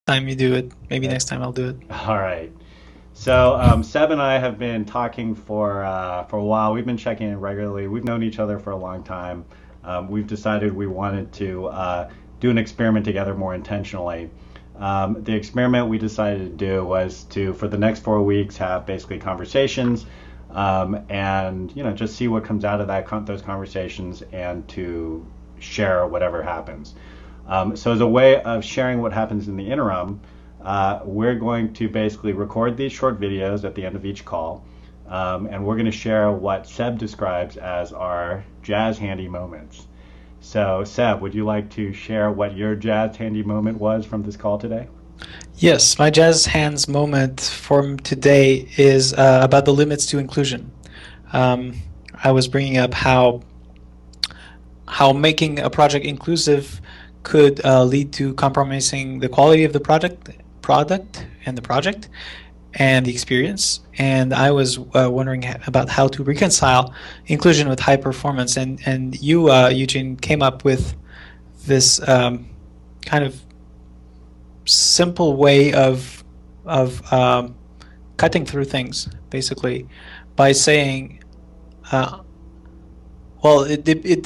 time you do it. Maybe That, next time I'll do it. all right. So Seb and I have been talking for a while. We've been checking in regularly. We've known each other for a long time. We've decided we wanted to do an experiment together more intentionally. The experiment we decided to do was to, for the next 4 weeks, have basically conversations, and just see what comes out of those conversations, and to share whatever happens. So as a way of sharing what happens in the interim, we're going to basically record these short videos at the end of each call, and we're going to share what Seb describes as our jazz handy moments. So, Seb, would you like to share what your jazz handy moment was from this call today? Yes, my jazz hands moment from today is about the limits to inclusion. Um, I was bringing up how making a project inclusive could lead to compromising the quality of the product and the project and the experience. And I was wondering about how to reconcile inclusion with high performance. And you, Eugene, came up with this kind of simple way of cutting through things, basically, by saying, uh, well, it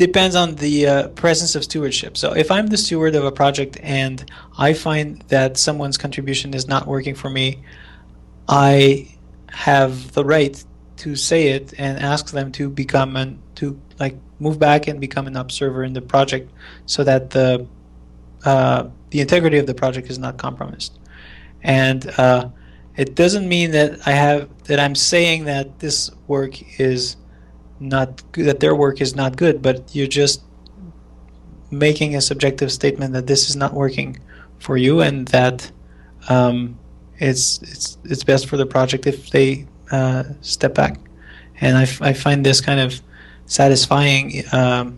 depends on the presence of stewardship. So if I'm the steward of a project and I find that someone's contribution is not working for me, I have the right to say it and ask them to to like move back and become an observer in the project, so that the integrity of the project is not compromised. And it doesn't mean that I'm saying that this work is not good, that their work is not good, but you're just making a subjective statement that this is not working for you, and that um, it's best for the project if they step back. And I find this kind of satisfying uh,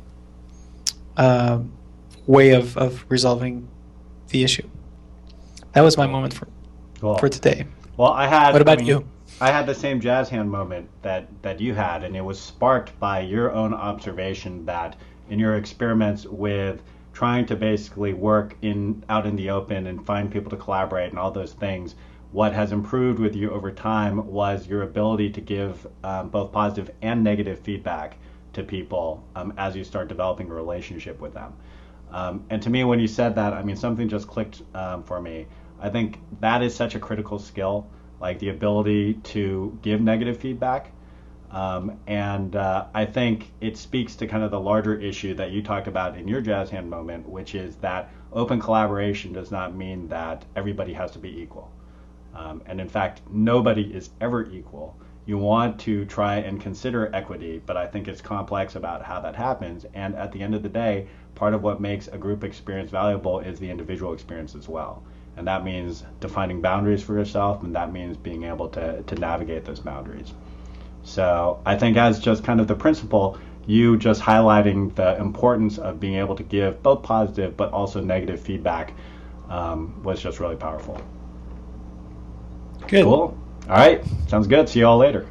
way of resolving the issue. That was my Cool. moment for Cool. today. Well, What I about mean, you? I had the same jazz hand moment that you had, and it was sparked by your own observation that in your experiments with trying to basically work out in the open and find people to collaborate and all those things, what has improved with you over time was your ability to give both positive and negative feedback to people as you start developing a relationship with them. And to me, when you said that, I mean, something just clicked for me. I think that is such a critical skill, like the ability to give negative feedback. And I think it speaks to kind of the larger issue that you talked about in your jazz hand moment, which is that open collaboration does not mean that everybody has to be equal. And in fact, nobody is ever equal. You want to try and consider equity, but I think it's complex about how that happens. And at the end of the day, part of what makes a group experience valuable is the individual experience as well. And that means defining boundaries for yourself, and that means being able to navigate those boundaries. So I think as just kind of the principle, you just highlighting the importance of being able to give both positive but also negative feedback was just really powerful. Good. Cool. All right. Sounds good. See you all later.